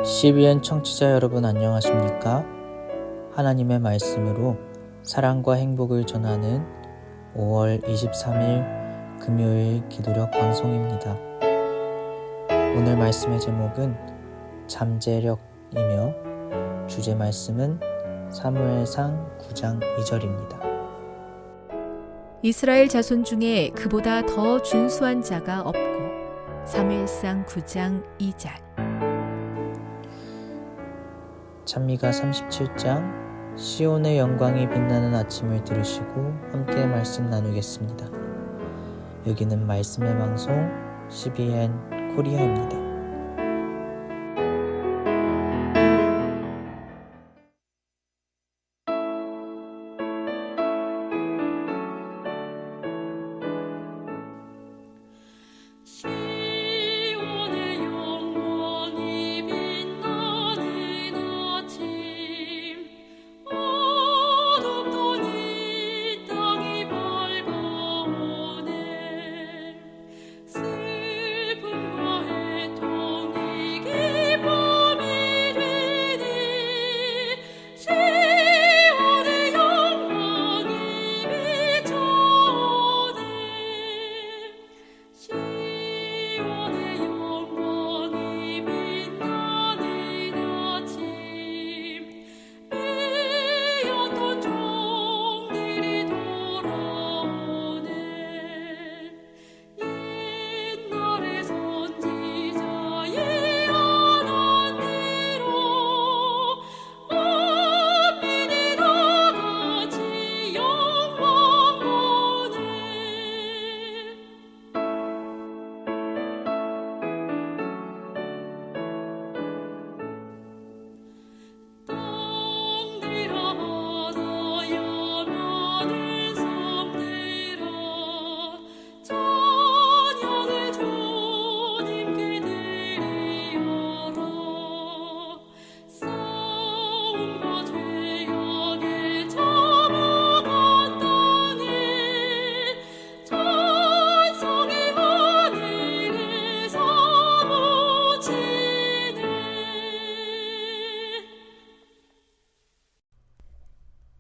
CBN 청취자 여러분 안녕하십니까? 하나님의 말씀으로 사랑과 행복을 전하는 5월 23일 금요일 기도력 방송입니다. 오늘 말씀의 제목은 잠재력이며 주제 말씀은 사무엘상 9장 2절입니다. 이스라엘 자손 중에 그보다 더 준수한 자가 없고. 사무엘상 9장 2절. 찬미가 37장 시온의 영광이 빛나는 아침을 들으시고 함께 말씀 나누겠습니다. 여기는 말씀의 방송 CBN 코리아입니다.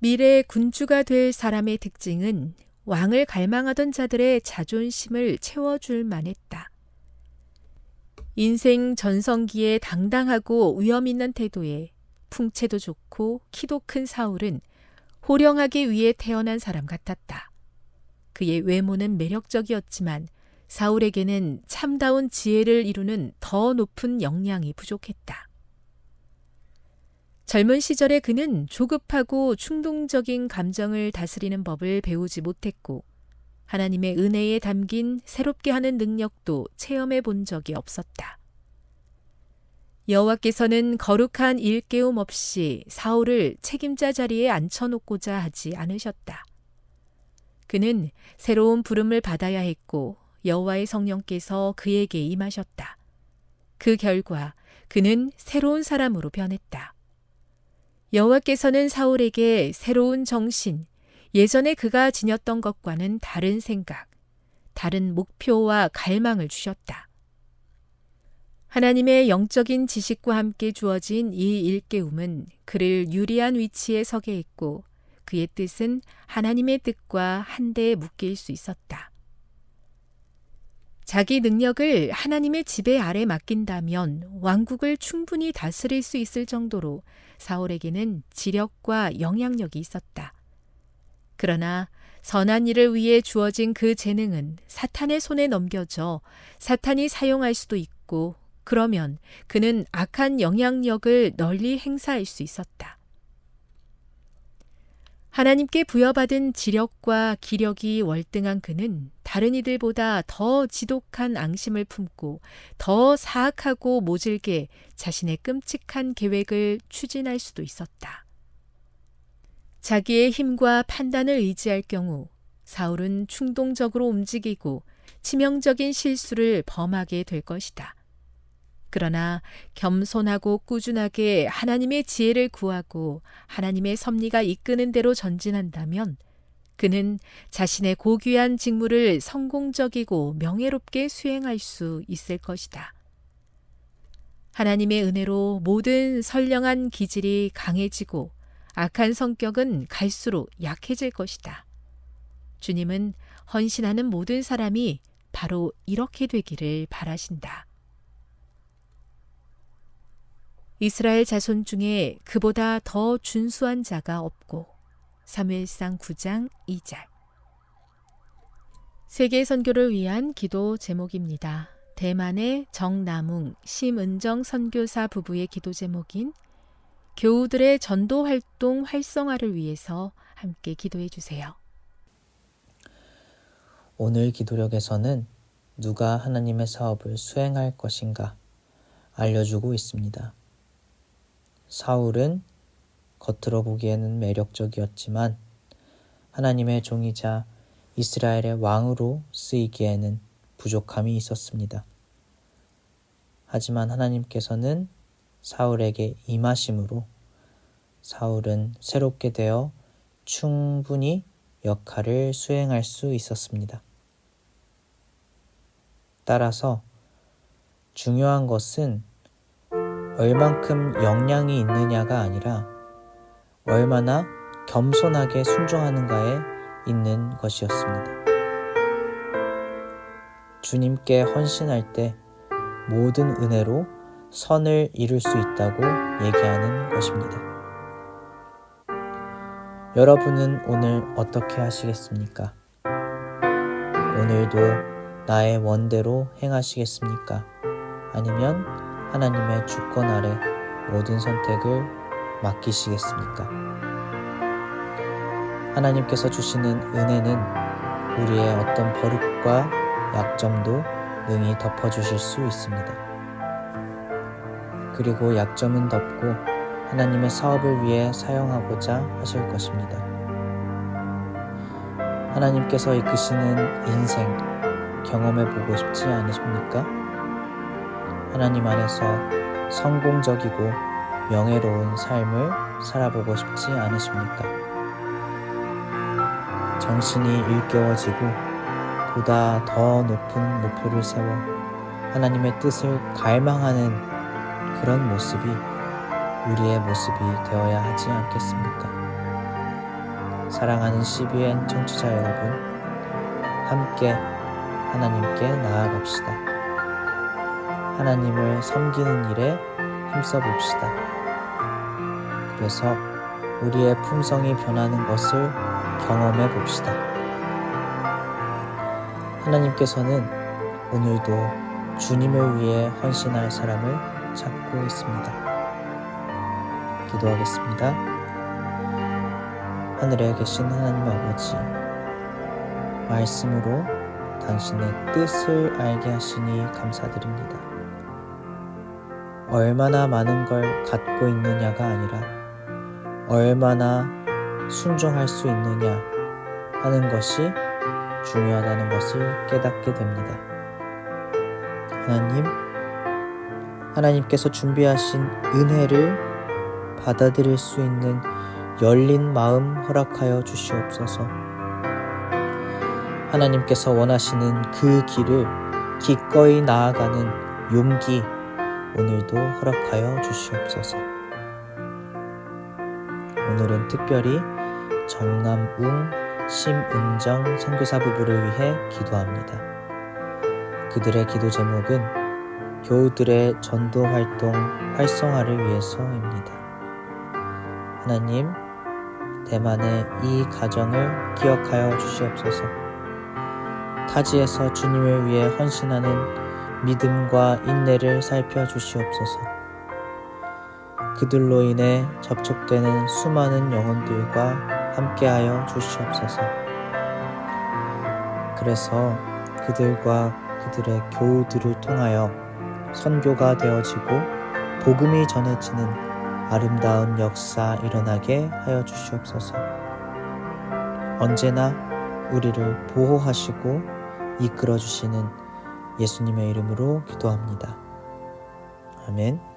미래의 군주가 될 사람의 특징은 왕을 갈망하던 자들의 자존심을 채워줄 만했다. 인생 전성기에 당당하고 위험 있는 태도에 풍채도 좋고 키도 큰 사울은 호령하기 위해 태어난 사람 같았다. 그의 외모는 매력적이었지만 사울에게는 참다운 지혜를 이루는 더 높은 역량이 부족했다. 젊은 시절에 그는 조급하고 충동적인 감정을 다스리는 법을 배우지 못했고 하나님의 은혜에 담긴 새롭게 하는 능력도 체험해 본 적이 없었다. 여호와께서는 거룩한 일깨움 없이 사울을 책임자 자리에 앉혀놓고자 하지 않으셨다. 그는 새로운 부름을 받아야 했고 여호와의 성령께서 그에게 임하셨다. 그 결과 그는 새로운 사람으로 변했다. 여호와께서는 사울에게 새로운 정신, 예전에 그가 지녔던 것과는 다른 생각, 다른 목표와 갈망을 주셨다. 하나님의 영적인 지식과 함께 주어진 이 일깨움은 그를 유리한 위치에 서게 했고 그의 뜻은 하나님의 뜻과 한데에 묶일 수 있었다. 자기 능력을 하나님의 지배 아래 맡긴다면 왕국을 충분히 다스릴 수 있을 정도로 사울에게는 지력과 영향력이 있었다. 그러나 선한 일을 위해 주어진 그 재능은 사탄의 손에 넘겨져 사탄이 사용할 수도 있고 그러면 그는 악한 영향력을 널리 행사할 수 있었다. 하나님께 부여받은 지력과 기력이 월등한 그는 다른 이들보다 더 지독한 앙심을 품고 더 사악하고 모질게 자신의 끔찍한 계획을 추진할 수도 있었다. 자기의 힘과 판단을 의지할 경우 사울은 충동적으로 움직이고 치명적인 실수를 범하게 될 것이다. 그러나 겸손하고 꾸준하게 하나님의 지혜를 구하고 하나님의 섭리가 이끄는 대로 전진한다면 그는 자신의 고귀한 직무를 성공적이고 명예롭게 수행할 수 있을 것이다. 하나님의 은혜로 모든 선량한 기질이 강해지고 악한 성격은 갈수록 약해질 것이다. 주님은 헌신하는 모든 사람이 바로 이렇게 되기를 바라신다. 이스라엘 자손 중에 그보다 더 준수한 자가 없고. 사무엘상 9장 2절. 세계 선교를 위한 기도 제목입니다. 대만의 정남웅, 심은정 선교사 부부의 기도 제목인 교우들의 전도 활동 활성화를 위해서 함께 기도해 주세요. 오늘 기도력에서는 누가 하나님의 사업을 수행할 것인가 알려주고 있습니다. 사울은 겉으로 보기에는 매력적이었지만 하나님의 종이자 이스라엘의 왕으로 쓰이기에는 부족함이 있었습니다. 하지만 하나님께서는 사울에게 임하심으로 사울은 새롭게 되어 충분히 역할을 수행할 수 있었습니다. 따라서 중요한 것은 얼만큼 역량이 있느냐가 아니라 얼마나 겸손하게 순종하는가에 있는 것이었습니다. 주님께 헌신할 때 모든 은혜로 선을 이룰 수 있다고 얘기하는 것입니다. 여러분은 오늘 어떻게 하시겠습니까? 오늘도 나의 원대로 행하시겠습니까? 아니면 하나님의 주권 아래 모든 선택을 맡기시겠습니까? 하나님께서 주시는 은혜는 우리의 어떤 버릇과 약점도 능히 덮어주실 수 있습니다. 그리고 약점은 덮고 하나님의 사업을 위해 사용하고자 하실 것입니다. 하나님께서 이끄시는 인생 경험해보고 싶지 않으십니까? 하나님 안에서 성공적이고 명예로운 삶을 살아보고 싶지 않으십니까? 정신이 일깨워지고 보다 더 높은 목표를 세워 하나님의 뜻을 갈망하는 그런 모습이 우리의 모습이 되어야 하지 않겠습니까? 사랑하는 CBN 청취자 여러분, 함께 하나님께 나아갑시다. 하나님을 섬기는 일에 힘써 봅시다. 그래서 우리의 품성이 변하는 것을 경험해 봅시다. 하나님께서는 오늘도 주님을 위해 헌신할 사람을 찾고 있습니다. 기도하겠습니다. 하늘에 계신 하나님 아버지, 말씀으로 당신의 뜻을 알게 하시니 감사드립니다. 얼마나 많은 걸 갖고 있느냐가 아니라 얼마나 순종할 수 있느냐 하는 것이 중요하다는 것을 깨닫게 됩니다. 하나님께서 준비하신 은혜를 받아들일 수 있는 열린 마음 허락하여 주시옵소서. 하나님께서 원하시는 그 길을 기꺼이 나아가는 용기 오늘도 허락하여 주시옵소서. 오늘은 특별히 정남웅, 심은정 선교사 부부를 위해 기도합니다. 그들의 기도 제목은 교우들의 전도 활동 활성화를 위해서입니다. 하나님, 대만의 이 가정을 기억하여 주시옵소서. 타지에서 주님을 위해 헌신하는 믿음과 인내를 살펴주시옵소서. 그들로 인해 접촉되는 수많은 영혼들과 함께하여 주시옵소서. 그래서 그들과 그들의 교우들을 통하여 선교가 되어지고 복음이 전해지는 아름다운 역사 일어나게 하여 주시옵소서. 언제나 우리를 보호하시고 이끌어 주시는 예수님의 이름으로 기도합니다. 아멘.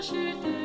하실 때